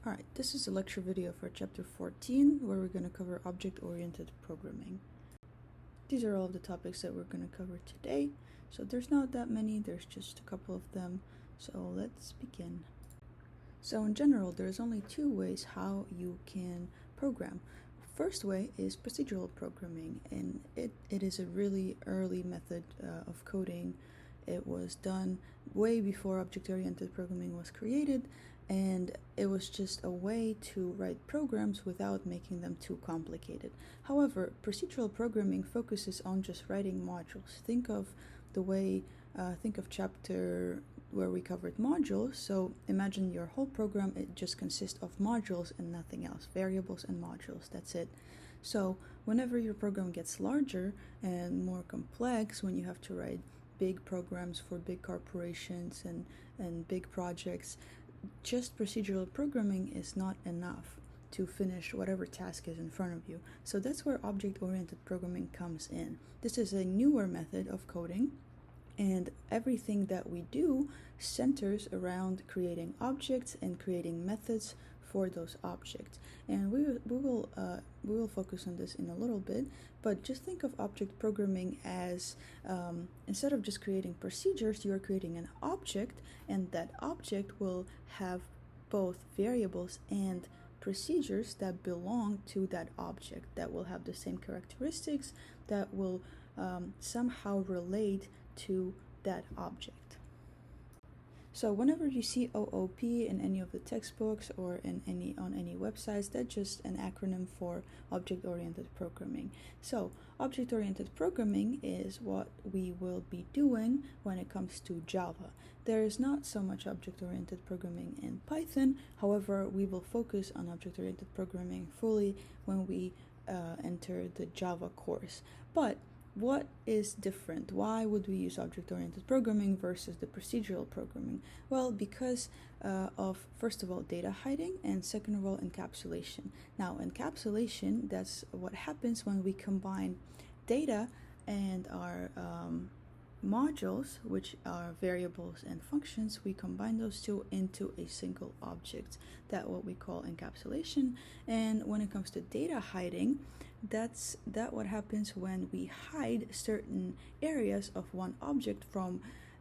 Alright, this is a lecture video for chapter 14 where we're going to cover object-oriented programming. These are all of the topics that we're going to cover today, so there's not that many, there's just a couple of them, so let's begin. So in general, there's only two ways how you can program. First way is procedural programming, and it is a really early method of coding. It was done way before object-oriented programming was created, and it was just a way to write programs without making them too complicated. However, procedural programming focuses on just writing modules. Think of chapter where we covered modules. So imagine your whole program, it just consists of modules and nothing else, variables and modules, that's it. So whenever your program gets larger and more complex, when you have to write big programs for big corporations and big projects, just procedural programming is not enough to finish whatever task is in front of you. So that's where object-oriented programming comes in. This is a newer method of coding, and everything that we do centers around creating objects and creating methods for those objects. And we will focus on this in a little bit, but just think of object programming as instead of just creating procedures, you are creating an object, and that object will have both variables and procedures that belong to that object, that will have the same characteristics, that will somehow relate to that object. So whenever you see OOP in any of the textbooks or on any websites, that's just an acronym for object-oriented programming. So object-oriented programming is what we will be doing when it comes to Java. There is not so much object-oriented programming in Python. However, we will focus on object-oriented programming fully when we enter the Java course. But what is different? Why would we use object-oriented programming versus the procedural programming? Well, because of, first of all, data hiding, and second of all, encapsulation. Now, encapsulation, that's what happens when we combine data and our modules, which are variables and functions. We combine those two into a single object. That's what we call encapsulation. And when it comes to data hiding, that's what happens when we hide certain areas of one object from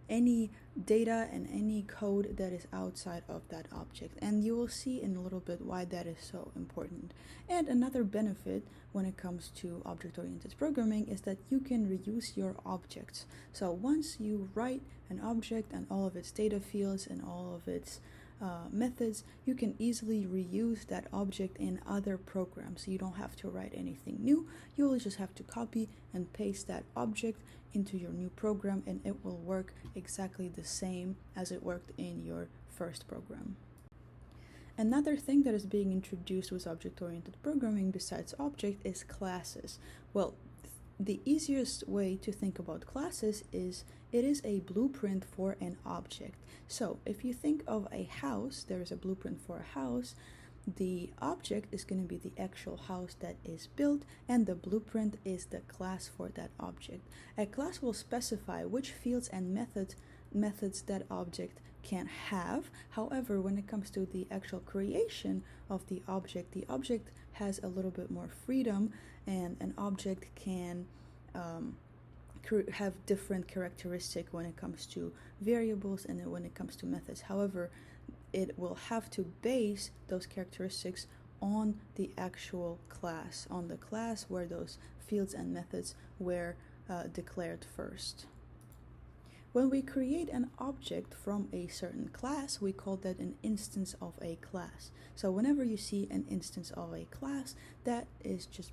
any data and any code that is outside of that object. And you will see in a little bit why that is so important. And another benefit when it comes to object-oriented programming is that you can reuse your objects. So once you write an object and all of its data fields and all of its methods, you can easily reuse that object in other programs. You don't have to write anything new. You will just have to copy and paste that object into your new program, and it will work exactly the same as it worked in your first program. Another thing that is being introduced with object-oriented programming besides object is classes. Well, the easiest way to think about classes is it is a blueprint for an object. So if you think of a house, there is a blueprint for a house. The object is going to be the actual house that is built, and the blueprint is the class for that object. A class will specify which fields and methods that object can have. However, when it comes to the actual creation of the object has a little bit more freedom, and an object can have different characteristics when it comes to variables and when it comes to methods. However, it will have to base those characteristics on the actual class, on the class where those fields and methods were declared first. When we create an object from a certain class, we call that an instance of a class. So whenever you see an instance of a class, that is just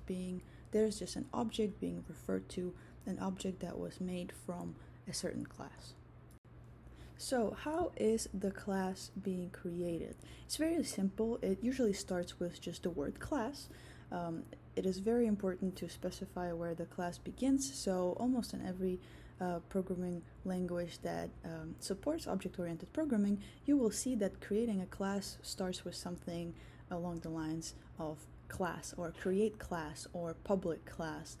there's just an object being referred to, an object that was made from a certain class. So how is the class being created? It's very simple. It usually starts with just the word class. It is very important to specify where the class begins. So almost in every programming language that supports object-oriented programming, you will see that creating a class starts with something along the lines of class or create class or public class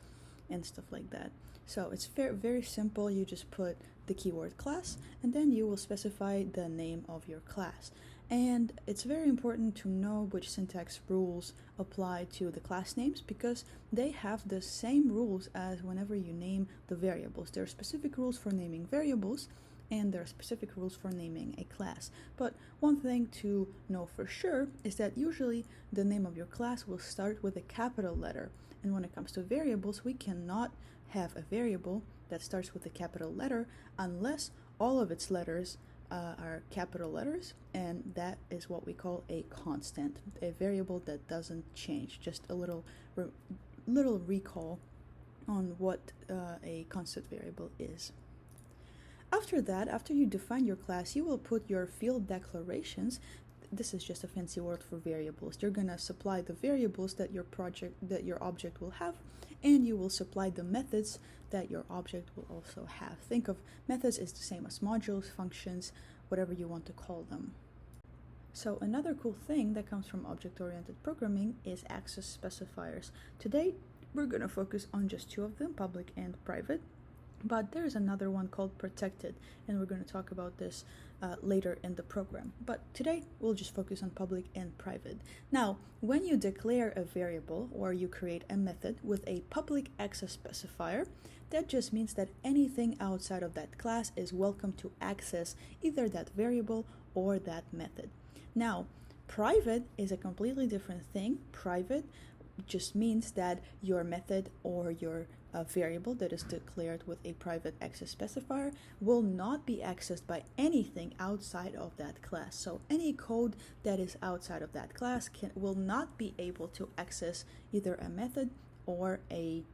and stuff like that. So it's very simple. You just put the keyword class, and then you will specify the name of your class. And it's very important to know which syntax rules apply to the class names because they have the same rules as whenever you name the variables. There are specific rules for naming variables and there are specific rules for naming a class. But one thing to know for sure is that usually the name of your class will start with a capital letter. And when it comes to variables, we cannot have a variable that starts with a capital letter unless all of its letters are capital letters, and that is what we call a constant, a variable that doesn't change. Just a little recall on what a constant variable is. After that, after you define your class, you will put your field declarations. This is just a fancy word for variables. You're gonna supply the variables that your object will have, and you will supply the methods that your object will also have. Think of methods as the same as modules, functions, whatever you want to call them. So another cool thing that comes from object-oriented programming is access specifiers. Today, we're gonna focus on just two of them, public and private. But there's another one called protected, and we're going to talk about this later in the program. But today, we'll just focus on public and private. Now, when you declare a variable or you create a method with a public access specifier, that just means that anything outside of that class is welcome to access either that variable or that method. Now, private is a completely different thing. Private just means that your method or your variable that is declared with a private access specifier will not be accessed by anything outside of that class. So any code that is outside of that class will not be able to access either a method or a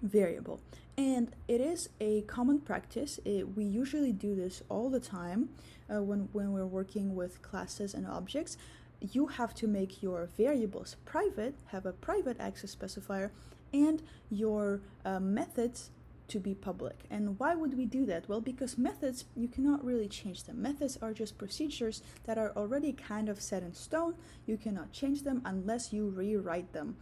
variable. And it is a common practice. We usually do this all the time when we're working with classes and objects. You have to make your variables private, have a private access specifier, and your methods to be public. And why would we do that? Well, because methods, you cannot really change them. Methods are just procedures that are already kind of set in stone. You cannot change them unless you rewrite them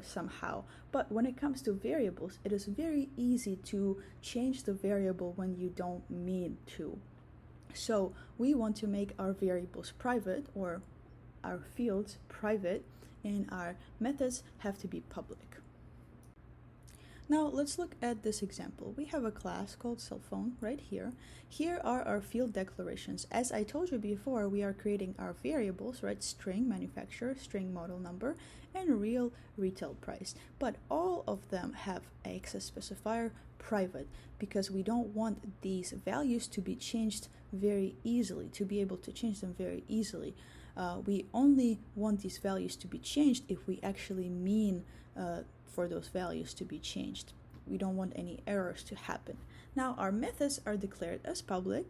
somehow. But when it comes to variables, it is very easy to change the variable when you don't mean to. So we want to make our variables private, or our fields private, and our methods have to be public. Now let's look at this example. We have a class called cell phone right here. Here are our field declarations. As I told you before, we are creating our variables, right? String manufacturer, string model number, and real retail price. But all of them have access specifier private because we don't want these values to be changed very easily, to be able to change them very easily. We only want these values to be changed if we actually mean for those values to be changed. We don't want any errors to happen. Now our methods are declared as public.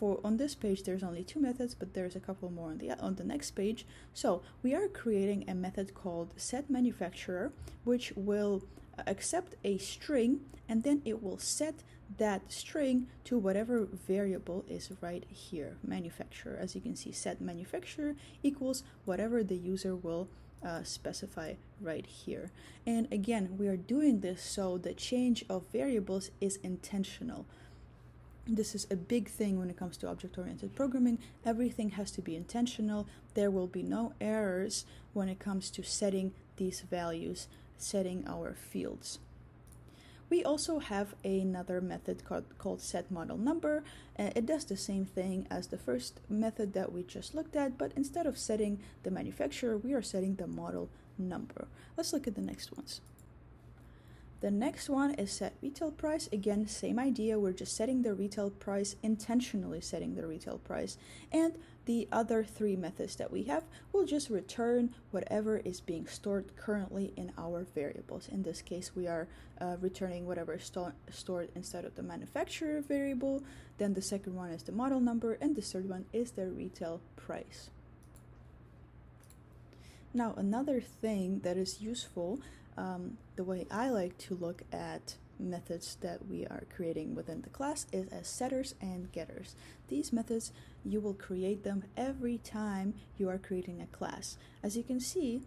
On this page there's only two methods, but there's a couple more on the next page. So we are creating a method called setManufacturer, which will accept a string, and then it will set that string to whatever variable is right here, manufacturer. As you can see, setManufacturer equals whatever the user will specify right here. And again, we are doing this so the change of variables is intentional. This is a big thing when it comes to object-oriented programming. Everything has to be intentional. There will be no errors when it comes to setting these values, setting our fields. We also have another method called setModelNumber. It does the same thing as the first method that we just looked at, but instead of setting the manufacturer, we are setting the model number. Let's look at the next ones. The next one is set retail price. Again, same idea. We're just setting the retail price, intentionally setting the retail price. And the other three methods that we have will just return whatever is being stored currently in our variables. In this case, we are returning whatever is stored inside of the manufacturer variable. Then the second one is the model number, and the third one is the retail price. Now, another thing that is useful, the way I like to look at methods that we are creating within the class is as setters and getters. These methods, you will create them every time you are creating a class. As you can see,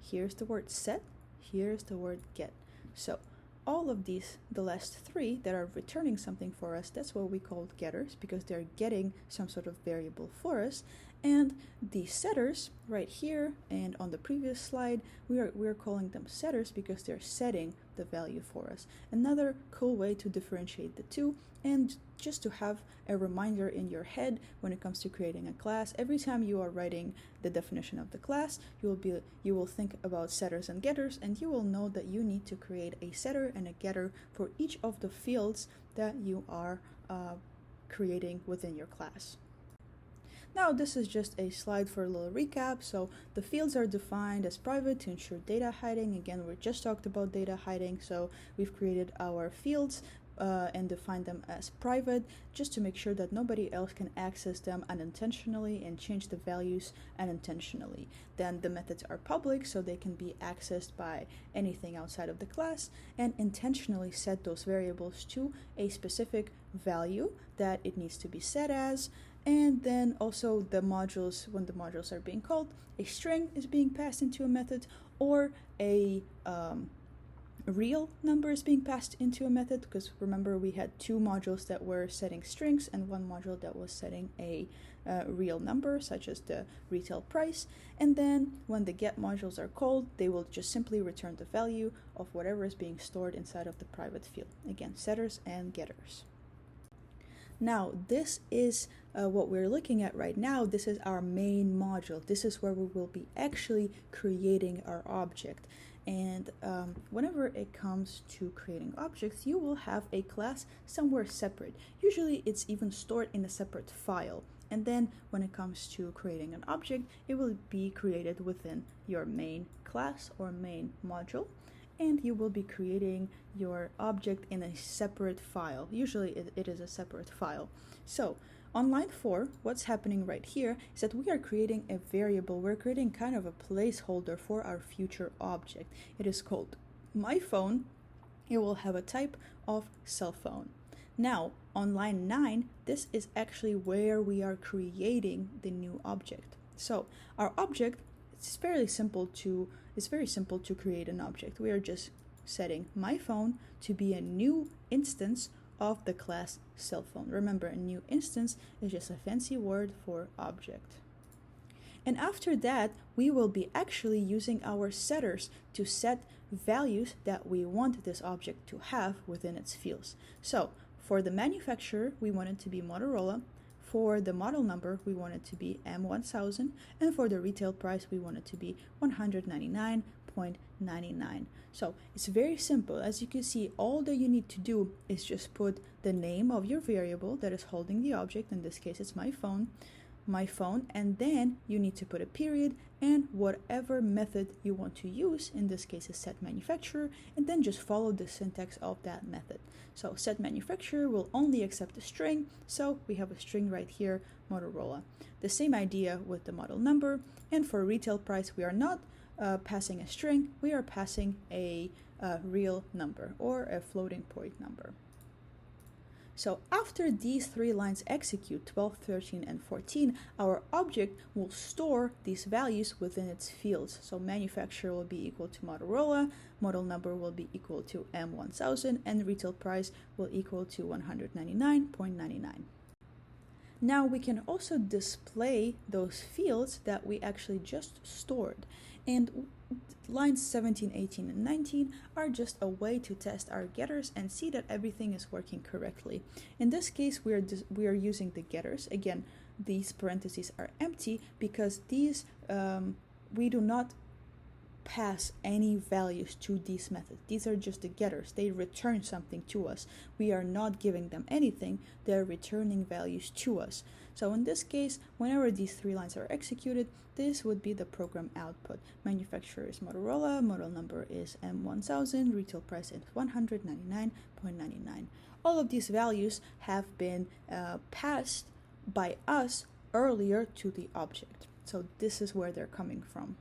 here's the word set, here's the word get. So all of these, the last three that are returning something for us, that's what we call getters, because they're getting some sort of variable for us. And the setters right here and on the previous slide, we're calling them setters because they're setting the value for us. Another cool way to differentiate the two, and just to have a reminder in your head when it comes to creating a class, every time you are writing the definition of the class, you will think about setters and getters, and you will know that you need to create a setter and a getter for each of the fields that you are creating within your class. Now this is just a slide for a little recap. So the fields are defined as private to ensure data hiding. Again, we just talked about data hiding, so we've created our fields and defined them as private just to make sure that nobody else can access them unintentionally and change the values unintentionally. Then the methods are public, so they can be accessed by anything outside of the class, and intentionally set those variables to a specific value that it needs to be set as. And then also the modules, when the modules are being called, a string is being passed into a method, or a real number is being passed into a method, because remember we had two modules that were setting strings and one module that was setting a real number, such as the retail price. And then when the get modules are called, they will just simply return the value of whatever is being stored inside of the private field. Again, setters and getters. Now, this is what we're looking at right now. This is our main module. This is where we will be actually creating our object. And whenever it comes to creating objects, you will have a class somewhere separate. Usually it's even stored in a separate file. And then when it comes to creating an object, it will be created within your main class or main module. And you will be creating your object in a separate file. Usually it is a separate file. So on line 4, what's happening right here is that we are creating a variable. We're creating kind of a placeholder for our future object. It is called my phone. It will have a type of cell phone. Now on line 9, this is actually where we are creating the new object. So our object, it's very simple to create an object. We are just setting my phone to be a new instance of the class cell phone. Remember, a new instance is just a fancy word for object. And after that, we will be actually using our setters to set values that we want this object to have within its fields. So for the manufacturer, we want it to be Motorola. For the model number, we want it to be M1000, and for the retail price, we want it to be $199.99. So it's very simple. As you can see, all that you need to do is just put the name of your variable that is holding the object. In this case, it's my phone, and then you need to put a period and whatever method you want to use. In this case is set manufacturer, and then just follow the syntax of that method. So set manufacturer will only accept a string, so we have a string right here, Motorola. The same idea with the model number, and for retail price we are not passing a string, we are passing a real number or a floating point number. So after these 3 lines execute, 12, 13, and 14, our object will store these values within its fields. So manufacturer will be equal to Motorola, model number will be equal to M1000, and retail price will equal to $199.99. Now we can also display those fields that we actually just stored. And lines 17, 18, and 19 are just a way to test our getters and see that everything is working correctly. In this case, we are using the getters. Again, these parentheses are empty because these we do not pass any values to these methods. These are just the getters. They return something to us. We are not giving them anything. They're returning values to us. So in this case, whenever these 3 lines are executed, this would be the program output. Manufacturer is Motorola, model number is M1000, retail price is $199.99. All of these values have been passed by us earlier to the object. So this is where they're coming from.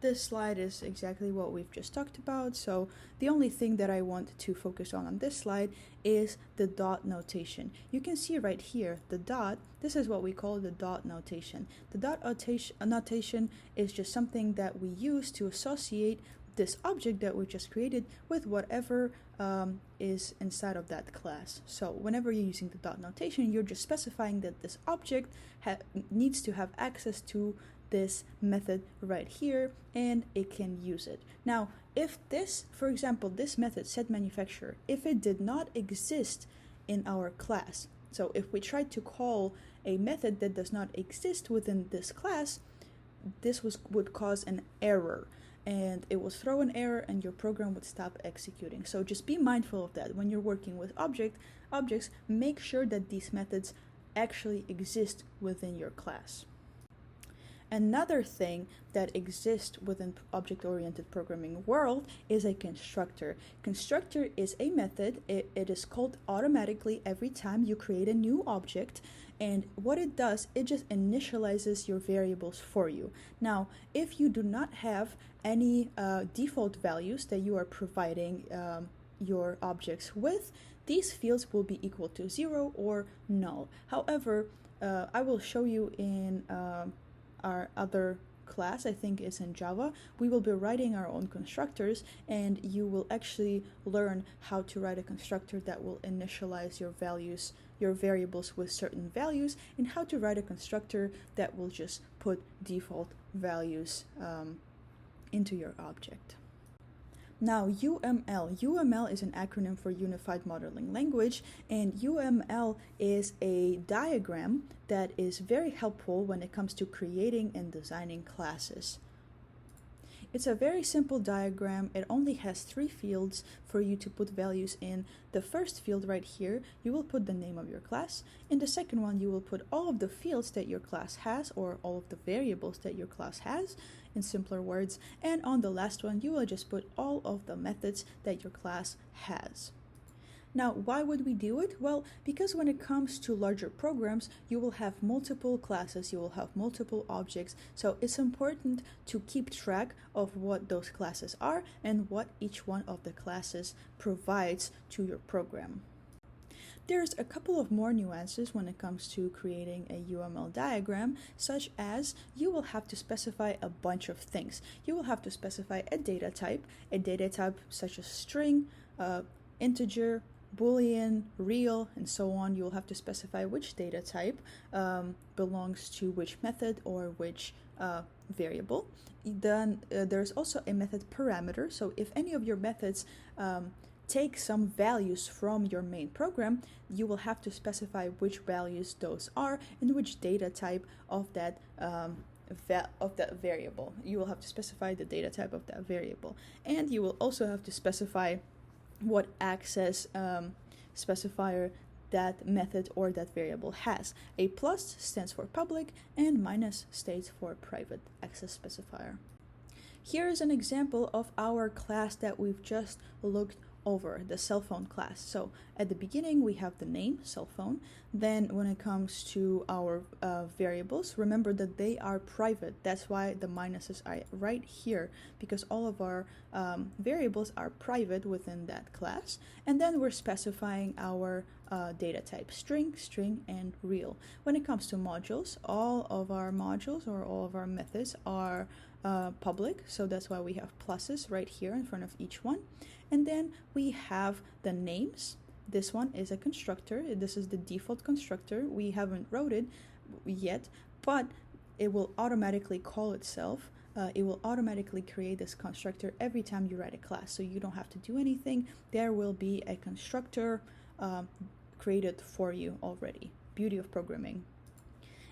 This slide is exactly what we've just talked about, so the only thing that I want to focus on this slide is the dot notation. You can see right here, the dot, this is what we call the dot notation. The dot notation is just something that we use to associate this object that we just created with whatever is inside of that class. So whenever you're using the dot notation, you're just specifying that this object needs to have access to this method right here, and it can use it. Now, if this, for example, this method setManufacturer, if it did not exist in our class, so if we tried to call a method that does not exist within this class, this would cause an error, and it will throw an error and your program would stop executing. So just be mindful of that when you're working with objects. Make sure that these methods actually exist within your class. Another thing that exists within object-oriented programming world is a constructor. Constructor is a method. It is called automatically every time you create a new object, and what it does, it just initializes your variables for you. Now, if you do not have any default values that you are providing your objects with, these fields will be equal to 0 or null. However, I will show you in our other class, I think is in Java, we will be writing our own constructors, and you will actually learn how to write a constructor that will initialize your values, your variables with certain values, and how to write a constructor that will just put default values into your object. Now, UML is an acronym for Unified Modeling Language, and UML is a diagram that is very helpful when it comes to creating and designing classes. It's a very simple diagram. It only has 3 fields for you to put values in. The first field right here, you will put the name of your class. In the second one, you will put all of the fields that your class has, or all of the variables that your class has, in simpler words. And on the last one, you will just put all of the methods that your class has. Now, why would we do it? Well, because when it comes to larger programs, you will have multiple classes, you will have multiple objects, so it's important to keep track of what those classes are and what each one of the classes provides to your program. There's a couple of more nuances when it comes to creating a UML diagram, such as you will have to specify a bunch of things. You will have to specify a data type such as string, integer, Boolean, real, and so on. You'll have to specify which data type belongs to which method or which variable. Then there's also a method parameter. So if any of your methods take some values from your main program, you will have to specify which values those are and which data type of that variable. You will have to specify the data type of that variable, and you will also have to specify what access specifier that method or that variable has. A plus stands for public and minus stands for private access specifier. Here is an example of our class that we've just looked over, the cell phone class. So at the beginning we have the name, cell phone. Then when it comes to our variables, remember that they are private. That's why the minuses are right here, because all of our variables are private within that class. And then we're specifying our data type, string, and real. When it comes to modules, all of our modules or all of our methods are public, so that's why we have pluses right here in front of each one. And then we have the names. This one is a constructor. This is the default constructor. We haven't wrote it yet, but it will automatically call itself. It will automatically create this constructor every time you write a class, so you don't have to do anything. There will be a constructor created for you already. Beauty of programming.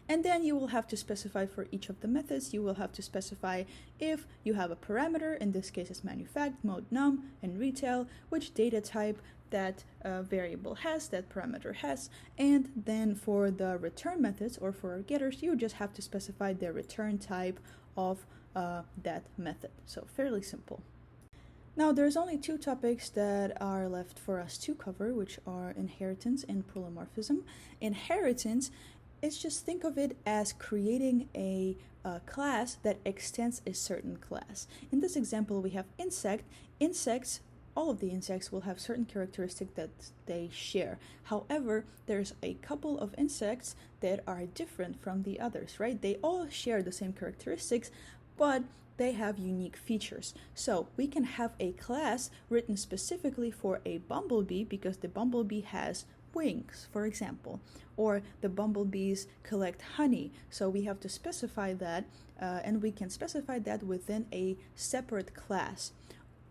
And then you will have to specify for each of the methods, you will have to specify if you have a parameter, in this case it's manufact, mode num, and retail, which data type that variable has, that parameter has. And then for the return methods or for our getters, you just have to specify the return type of that method. So fairly simple. Now there's only 2 topics that are left for us to cover, which are inheritance and polymorphism. Inheritance, it's just think of it as creating a class that extends a certain class. In this example, we have insect. Insects, all of the insects will have certain characteristics that they share. However, there's a couple of insects that are different from the others, right? They all share the same characteristics, but they have unique features. So we can have a class written specifically for a bumblebee because the bumblebee has wings, for example, or the bumblebees collect honey. So we have to specify that, and we can specify that within a separate class.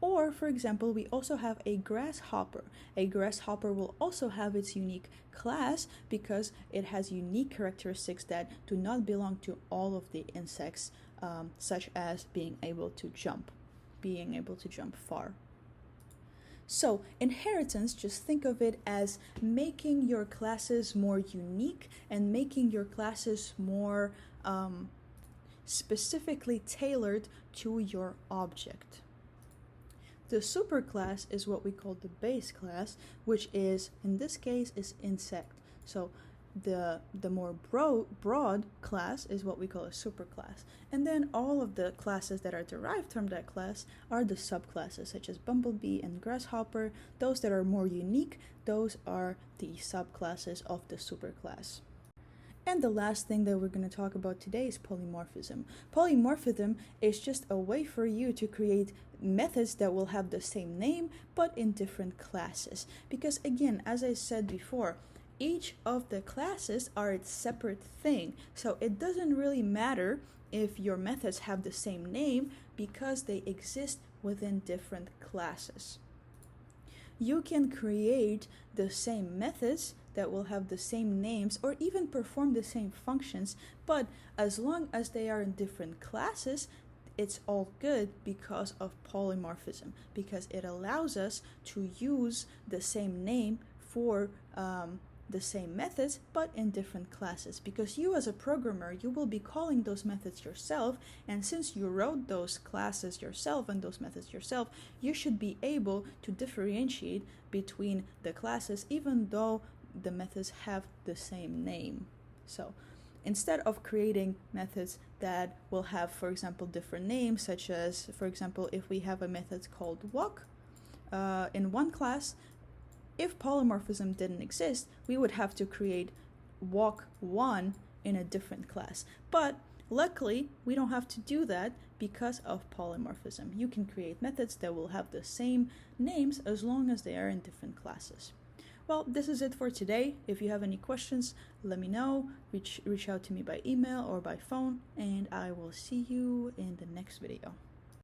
Or, for example, we also have a grasshopper. A grasshopper will also have its unique class because it has unique characteristics that do not belong to all of the insects, such as being able to jump far. So, inheritance, just think of it as making your classes more unique and making your classes more specifically tailored to your object. The superclass is what we call the base class, which is, in this case, is insect. So the more broad class is what we call a superclass. And then all of the classes that are derived from that class are the subclasses, such as bumblebee and grasshopper. Those that are more unique, those are the subclasses of the superclass. And the last thing that we're going to talk about today is polymorphism. Polymorphism is just a way for you to create methods that will have the same name but in different classes. Because again, as I said before, each of the classes are its separate thing. So it doesn't really matter if your methods have the same name because they exist within different classes. You can create the same methods that will have the same names or even perform the same functions, but as long as they are in different classes, it's all good because of polymorphism, because it allows us to use the same name for the same methods but in different classes, because you as a programmer, you will be calling those methods yourself, and since you wrote those classes yourself and those methods yourself, you should be able to differentiate between the classes even though the methods have the same name. So instead of creating methods that will have, for example, different names, such as, for example, if we have a method called walk in one class, if polymorphism didn't exist, we would have to create walk1 in a different class. But luckily, we don't have to do that because of polymorphism. You can create methods that will have the same names as long as they are in different classes. Well, this is it for today. If you have any questions, let me know. Reach out to me by email or by phone, and I will see you in the next video.